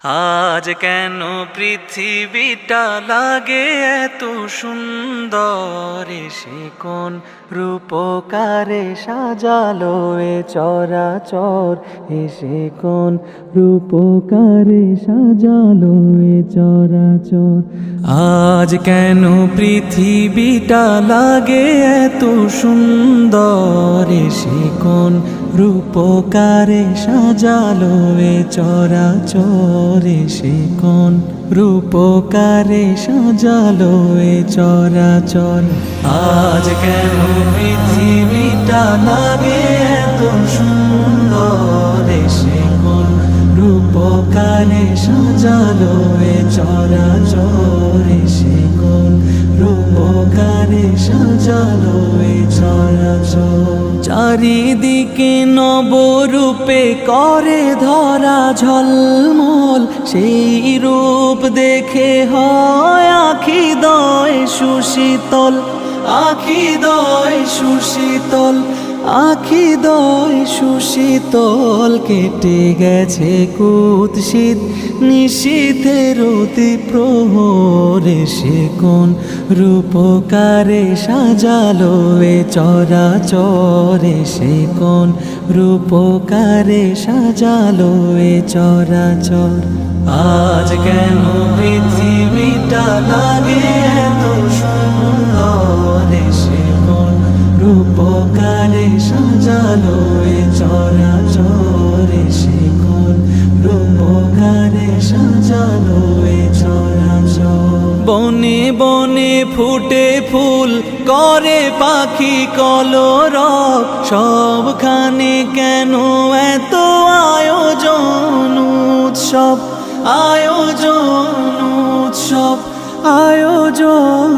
আজ কেন পৃথিবীটা লাগে এত সুন্দর, সে কোন রূপকারে সাজালো এ চরাচর, এসে কোন রূপকারে সাজালো এ চরাচর। আজ কেন পৃথিবীটা লাগে এত সুন্দর, এসে কোন রূপকারে সাজালো এ চরাচর, এসে কোন রূপকারে সাজালো এ চরাচর। আজ কেন পৃথিবীটা লাগে এত সুন্দর, এসে কোন রূপকারে সাজালো এ চরাচর, এসে কোন রূপকারে সাজালো এ চরাচর। চারিদিকে নবরূপে করে ধরা ঝলমল, সেই রূপ দেখে হয় আখি দয় সুশীতল, আখি দয় সুশীতল, আখি দয় সুশীতল। কেটে গেছে কুৎসিত নিশীথের অতি প্রহরে, সে কোন রূপকারে সাজালো এ চরাচর, সে কোন রূপকারে সাজালো এ চরাচর। আজ কেন পৃথিবীটা লাগে এত সুন্দর, সে কোন রূপকারে সাজালো এ চরাচর, সে কোন রূপকারে সাজালো এ চরাচর। বনে বনে ফুটে ফুল করে পাখি কলরব, সবখানে কেন এত আয়োজন উৎসব, আয়োজন উৎসব, আয়োজন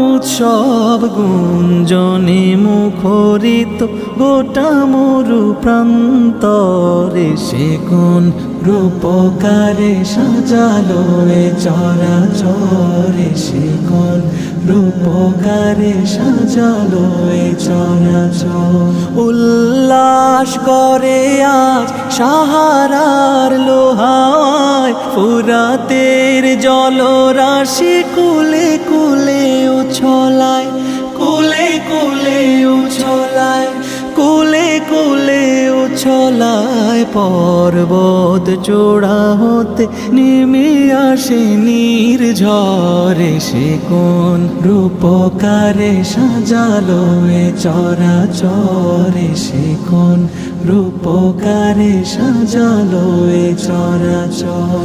উৎসব। গুঞ্জনে মুখরিত গোটা মরু প্রান্তরে, সে কোন রূপকারে সাজালো এ চরাচর, সে কোন রূপকারে সাজালো এ চরাচর। উল্লাস করে আজ সাহারার লোহায়, ফুরাতের জলরাশি কুলে কুলে উছলায়, কুলে কুলে উছলায়, কুলে কুলে উছলায়। পর্বত চূড়া হতে নেমে আসে নির্ঝরে, সে কোন রূপকারে সাজালো এ চরাচর, সে কোন রূপকারে সাজালো এ চরাচর।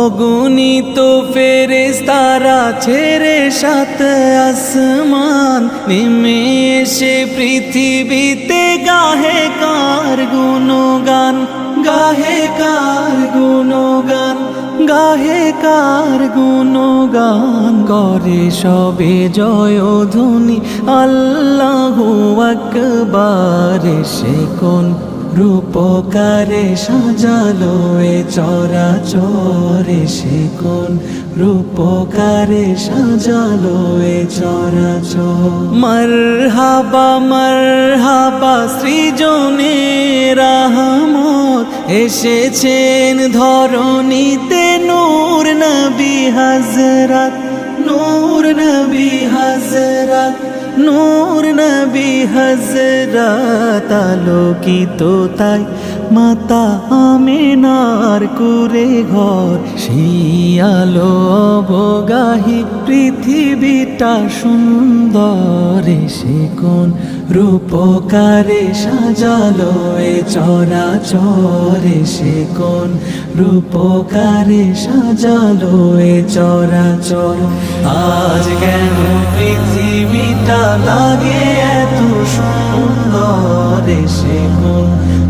অগণিত ফেরেশতারা ছেড়ে সাত আসমান, নেমে এসে পৃথিবীতে গাহে কার গুণগান, গাহে কার গুণগান, গাহে কার গুণগান। করে সবে জয়ধ্বনি আল্লাহু আকবার, সে কোন রূপকারে সাজালো এ চরাচর, সে কোন রূপকারে সাজালো এ চরাচর। মারহাবা মারহাবা সৃজনে রাহমত, এসেছেন ধরণীতে নূর নবী হযরত, নূর নবী হযরত, নূর নবী হযরত। আলোকিত তাই মাতা আমিনার কুরে ঘর, সেই আলো অবগাহী পৃথিবীটা সুন্দর, সে কোন রূপকারে সাজালো এ চরাচর, সে কোন রূপকারে সাজালো এ চরাচর। আজ কেন পৃথিবীটা লাগে এত সুন্দর, সে কোন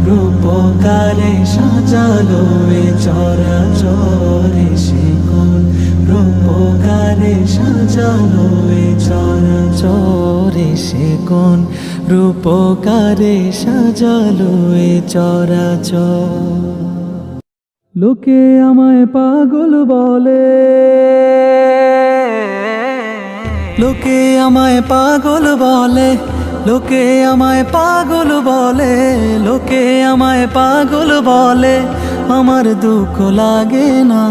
রূপকারে সাজালো এ চরাচর, সে কোন রূপকারে সাজালো এ চরাচর, সে কোন রূপকারে সাজালো এ চরাচর। লোকে আমায় পাগল বলে, লোকে আমায় পাগল বলে, লোকে আমায় পাগল বলে, লোকে আমায় পাগল বলে, আমার দুঃখ লাগে না।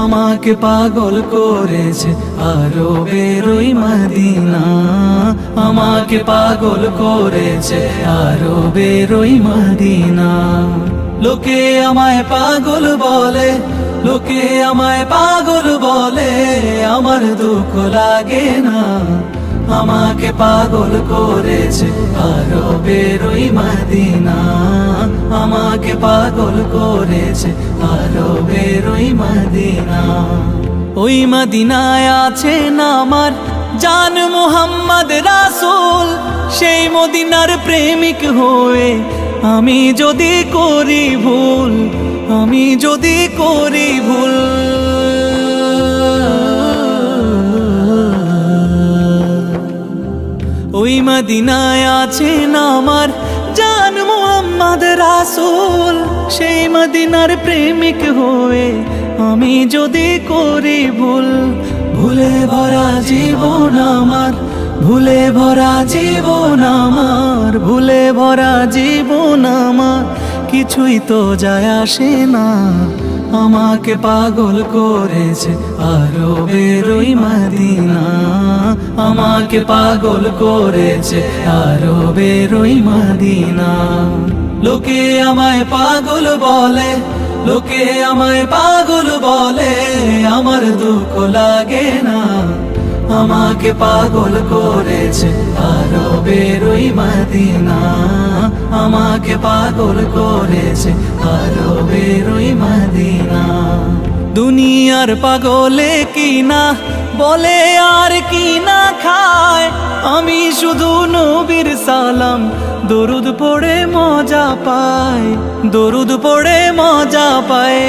আমাকে পাগল করেছে আরবের ওই মদিনা, আমাকে পাগল করেছে আরবের ওই মদিনা। লোকে আমায় পাগল বলে, লোকে আমায় পাগল বলে, আমার দুঃখ লাগে না। আমাকে পাগল করেছে আরবের ওই মদিনা, আমাকে পাগল করেছে আরবের ওই মদিনা। ওই মদিনায় আছেন আমার জান মুহাম্মদ রাসূল, সেই মদিনার প্রেমিক হয়ে আমি যদি করি ভুল, আমি যদি করি ভুল, ওই মদিনায় আছেন আমার জান মুহাম্মদ রাসূল, সেই মদিনার প্রেমিক হয়ে আমি যদি করি ভুল। ভুলে ভরা জীবন আমার, ভুলে ভরা জীবন আমার, ভুলে ভরা জীবন আমার, কিছুই তো যায় আসে না। আমাকে পাগল করেছে আরবের ওই মদিনা, আমাকে পাগল করেছে আরবের ওই মদিনা। লোকে আমায় পাগল বলে, লোকে আমায় পাগল বলে, আমার দুঃখ লাগে না। আমাকে পাগল করেছে আরবের ওই মদিনা, আমাকে পাগল করেছে আরবের ওই মদিনা। দুনিয়ার পাগলে কিনা বলে আর কিনা খায়, আমি শুধু নবীর সালাম দরুদ পড়ে মজা পাই, দরুদ পড়ে মজা পাই।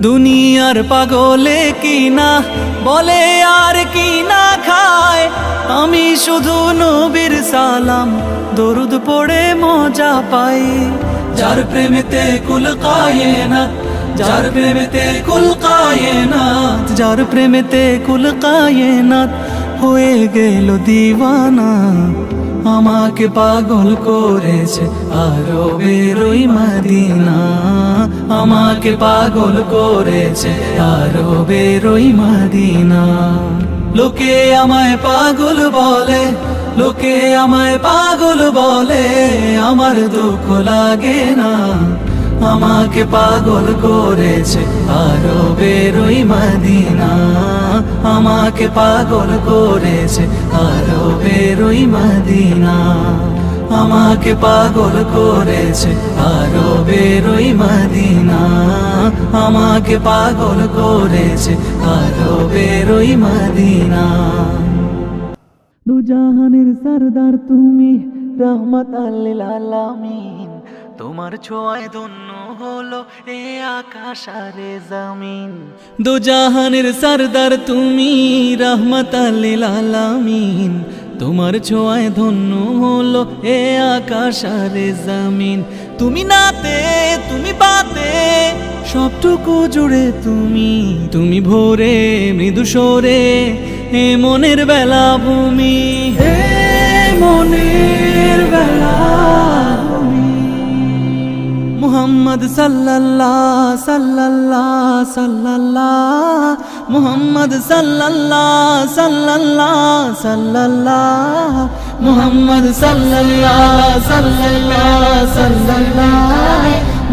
দুনিয়ার পাগলে কিনা বলে আর কিনা খায়, আমি শুধু নবীর সালাম দরুদ পড়ে মজা পাই। যার প্রেমেতে কুল কায়নাত, যার প্রেমেতে কুল কায়নাত, যার প্রেমেতে কুল কায়নাত হয়ে গেল দিওয়ানা। আমাকে পাগল করেছে আরবের ওই মদিনা, আমাকে পাগল করেছে আরবের ওই মদিনা। লোকে আমায় পাগল বলে, লোকে আমায় পাগল বলে, আমার দুঃখ লাগে না। আমাকে পাগল করেছে আরবের ওই মদিনা, আমাকে পাগল করেছে আরবের ওই মদিনা, আমাকে পাগল করেছে আরবের ওই মদিনা, আমাকে পাগল করেছে আরবের ওই মদিনা। দু জাহানের সরদার তুমি, রহমাতাল লিল আলামিন, তোমার ছোঁয়ায় ধন্য হলো এ আকাশ আর জমিন। দু জাহানের সরদার তুমি, রহমাতাল লিল আলামিন, তোমার ছোঁয়ায় ধন্য হলো এ আকাশ আর জমিন। তুমি নাতে, তুমি বাতে, সবটুকু জুড়ে তুমি, তুমি ভোরে মৃদু সরে এ মনের বেলা ভূমি, হে মনের বেলা ভূমি। মুহাম্মদ সাল্লাল্লাহ সাল্লাল্লাহ সাল্লাল্লাহ, মুহাম্মদ সাল্লাল্লাহ সাল্লাল্লাহ সাল্লাল্লাহ, মুহাম্মদ সাল্লাল্লাহ সাল্লাল্লাহ সাল্লাল্লাহ,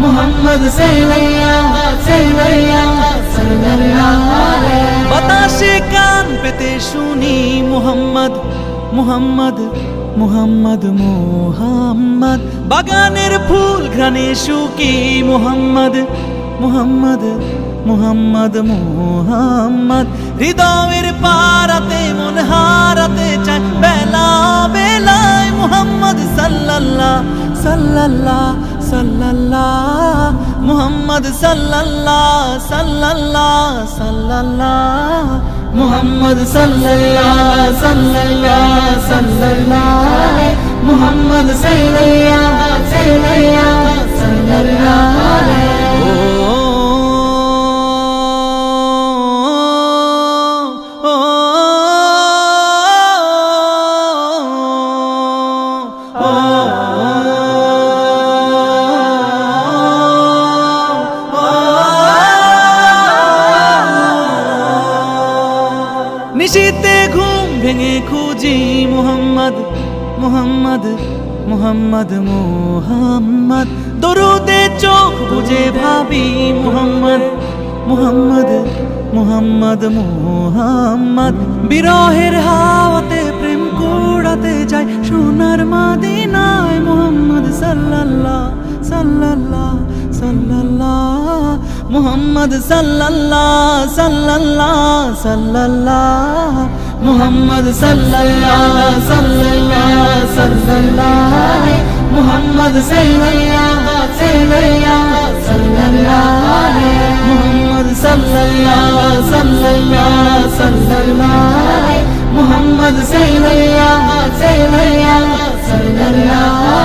মুহাম্মদ সাল্লাল্লাহ সাল্লাল্লাহ সাল্লাল্লাহ। বাতাসে কান পেতে শুনি মুহাম্মদ মুহাম্মদ মুহাম্মদ মুহাম্মদ, বাগানের ফুল ঘ্রাণে শুকি মুহাম্মদ মুহাম্মদ মুহাম্মদ মুহাম্মদ। হৃদয়ের পারাতে মন হারাতে চায় বেলা বেলায় মুহাম্মদ সাল্লাল্লাহ সাল্লাল্লাহ সাল্লাল্লাহ, মুহাম্মদ সাল্লাল্লাহ সাল্লাল্লাহ সাল্লাল্লাহ, মুহাম্মদ সাল্লাল্লাহ সাল্লাল্লাহ সাল্লাল্লাহ, মুহাম্মদ সাল্লাল্লাহ সাল্লাল্লাহ সাল্লাল্লাহ। ভেঙে খুঁজি মুহাম্মদ মুহাম্মদ মুহাম্মদ মুহাম্মদ, দরুদে চোখ বুজে ভাবি মুহাম্মদ মুহাম্মদ মুহাম্মদ মুহাম্মদ। বিরহের হাওয়াতে প্রেম কুড়াতে যায় সোনার মদিনায় মুহাম্মদ সাল্লাল্লাহ সাল্লাল্লাহ সাল্লাল্লাহ মুহাম্মদ সাল্লাল্লাহ সাল্লাল্লাহ সাল্লাল্লাহ মুহাম্মদ সাল্লাল্লাহ সাল্লাল্লাহ সাল্লাল্লাহ মুহাম্মদ সাল্লাল্লাহ সাল্লাল্লাহ সাল্লাল্লাহ মুহাম্মদ সাল্লাল্লাহ সাল্লাল্লাহ সাল্লাল্লাহ মুহাম্মদ সাল্লাল্লাহ সাল্লাল্লাহ সাল্লাল্লাহ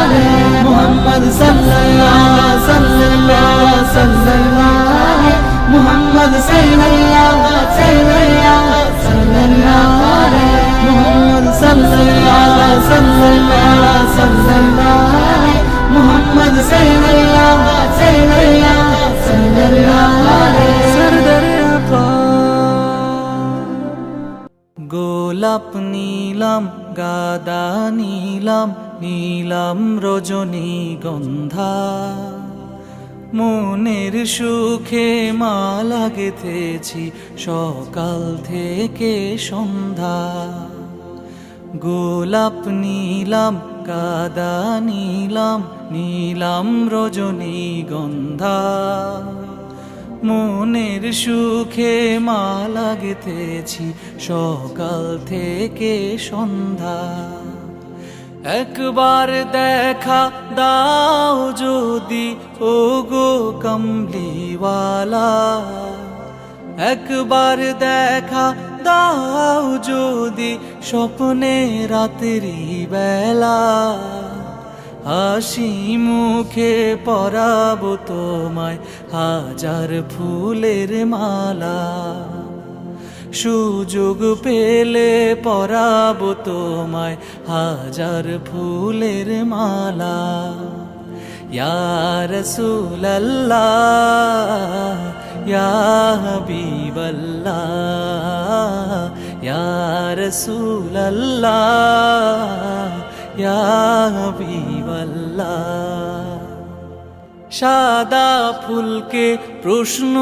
মুহাম্মদ সাল্লাল্লাহ সাল্লাল্লাহ সাল্লাল্লাহ মুহাম্মদ সাল্লাল্লাহ সাল্লাল্লাহ সাল্লাল্লাহ মুহাম্মদ সাল্লাল্লাহ সাল্লাল্লাহ সাল্লাল্লাহ মুহাম্মদ সাল্লাল্লাহ সাল্লাল্লাহ সাল্লাল্লাহ। সরদারে আপা গোলাপ নীলাম গাদা নীলাম নীলাম রজনীগন্ধা, মনের সুখে মালা গেঁথেছি সকাল থেকে সন্ধ্যা। গোলাপ নীলাম গাদা নীলাম নীলাম রজনীগন্ধা, মনের সুখে মালা গেঁথেছি সকাল থেকে সন্ধ্যা। একবার দেখা দাও যদি ওগো কমলিওয়ালা, একবার দেখা দাও যদি স্বপ্নে রাত্রি বেলা, হাসি মুখে পরাবো তোমায় হাজার ফুলের মালা। সুযোগ পেলে পরাবো তোমায় হাজার ফুলের মালা। ইয়া রাসূলুল্লাহ ইয়া হাবিবাল্লাহ ইয়া রাসূলুল্লাহ ইয়া হাবিবাল্লাহ। সাদা ফুলকে প্রশ্ন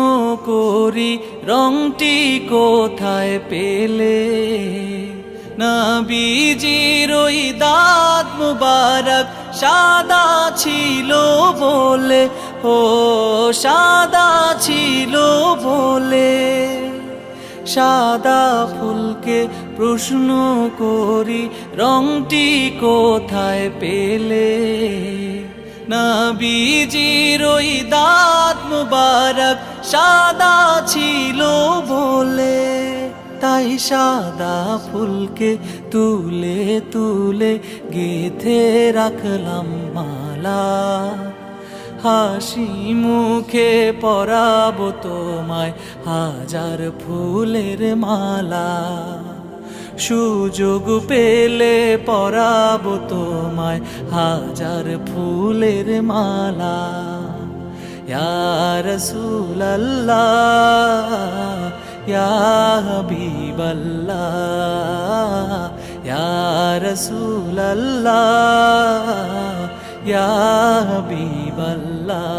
করি রংটি কোথায় পেলে, নবীজির ওই দাঁত মুবারক সাদা ছিল বলে, ও সাদা ছিল বলে। সাদা ফুলকে প্রশ্ন করি রংটি কোথায় পেলে, নবীজির ওই দাঁত মুবারক সাদা ছিল বলে। তাই সাদা ফুলকে তুলে তুলে গেঁথে রাখলাম মালা, হাসি মুখে পরাবো তোমায় হাজার ফুলের মালা। সুযোগ পেলে পরাবো তোমায় হাজার ফুলের মালা। ইয়া রাসূলুল্লাহ ইয়া হাবিবাল্লাহ ইয়া রাসূলুল্লাহ ইয়া হাবিবাল্লাহ।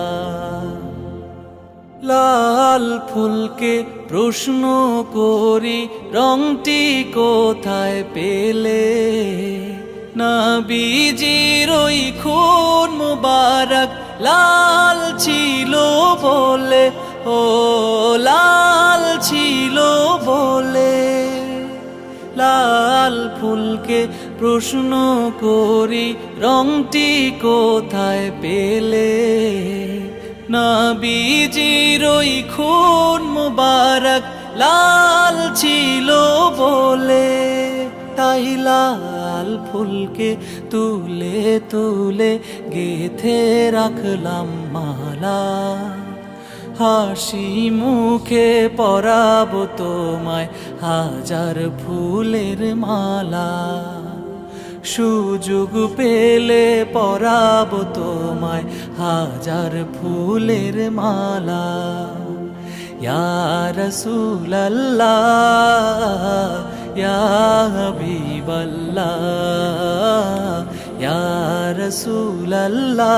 লাল ফুলকে প্রশ্ন করি রংটি কোথায় পেলে, নবীজির ওই খুন মুবারক লাল ছিল বলে, ও লাল ছিল বলে। লাল ফুলকে প্রশ্ন করি রংটি কোথায় পেলে, নবীজির ওই খুন মুবারক লাল ছিল বলে। তাই লাল ফুলকে তুলে তুলে গেঁথে রাখলাম মালা, হাসি মুখে পরাবো তোমায় হাজার ফুলের মালা। সুযোগ পেলে পরাবো তোমায় হাজার ফুলের মালা। ইয়া রাসূলুল্লাহ ইয়া হাবিবাল্লাহ ইয়া রাসূলাল্লাহ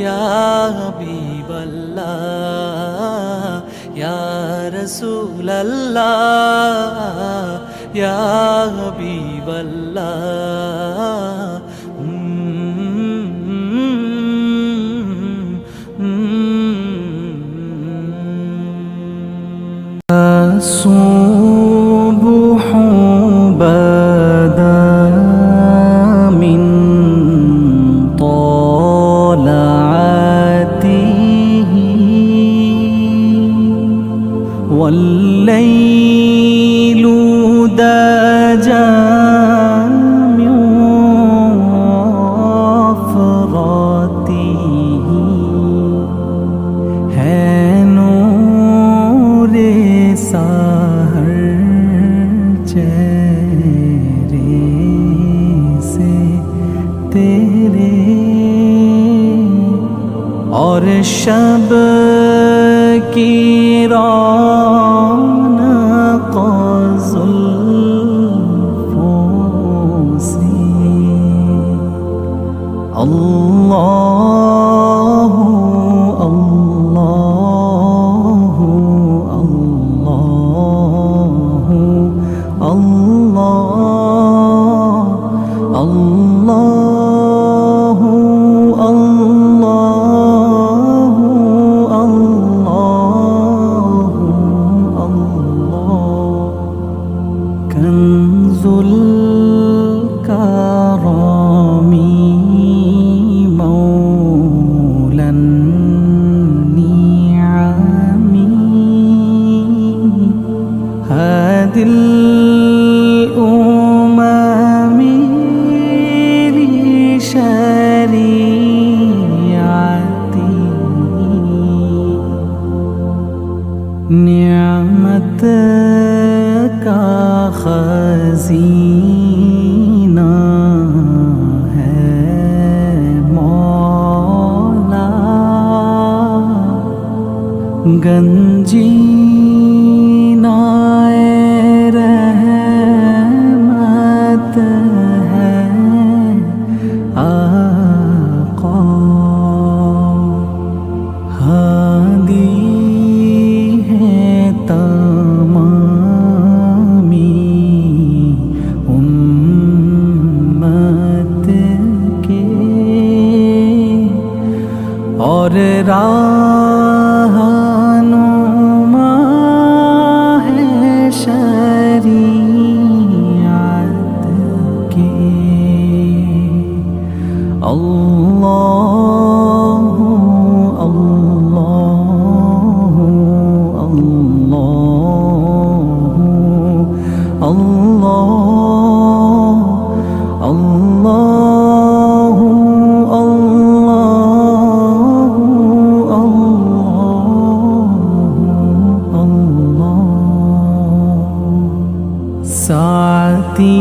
ইয়া হাবিবাল্লাহ ইয়া রাসূলাল্লাহ ইয়া হাবিবাল্লাহ الصبح بدا من طلعته والليل دجى من وفرته सहर चेहरे से तेरे और शब की रौनक जुल्फों से अल्लाह कंजुल करामी मौलन नियामी हादिल उमामी शरीयती नियामत का खज़ीना है मौला गंजीनाए रहमत है आका हादी है और रहनुमा है शरीयत के अल्लाह अल्लाह अल्लाह अल्लाह अल्लाह साती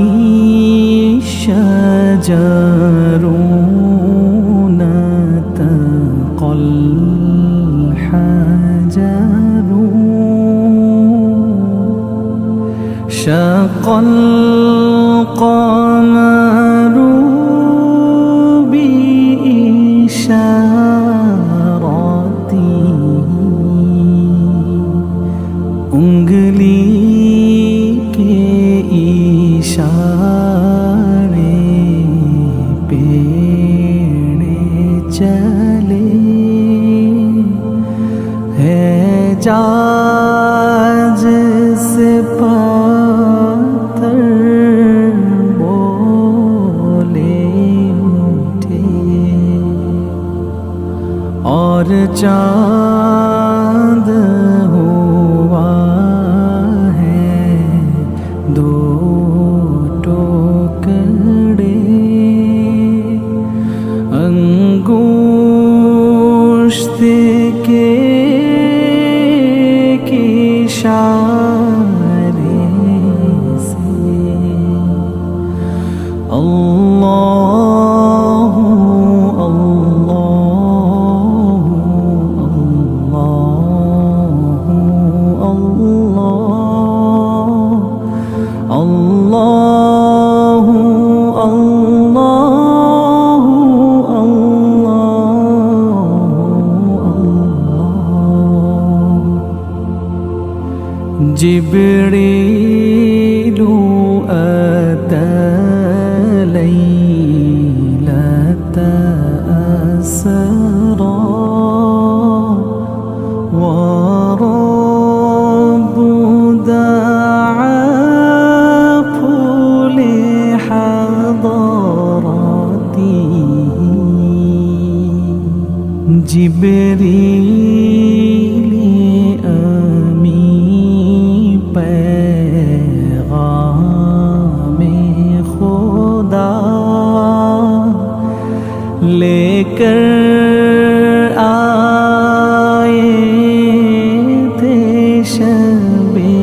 शजरून तक़ल हजरू शक़ल क़मरू बिइशारती उंगली इशारे पेड़े चले है जाज से पत्थर बोले उठे और चाँद हुआ है दो टुकड़े अंगूष्ठ के इशारे से अल्लाह अल्लाह अल्लाह जिब्रील अता लैलत अस्रा ورب دعاه لحضرته जिब्रील अमी पैगाम खुदा लेकर आए थे शबे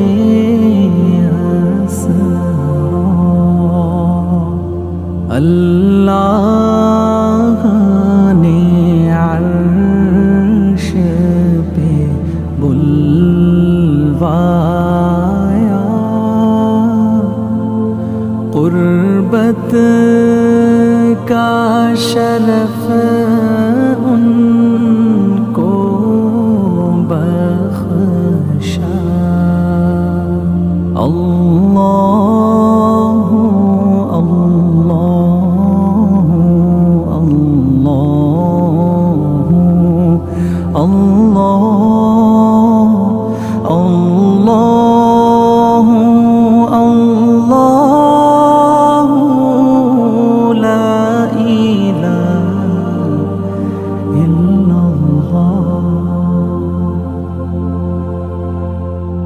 असरा अल्लाह ने अर्श पे बुलवाया कुर्बत का शरफ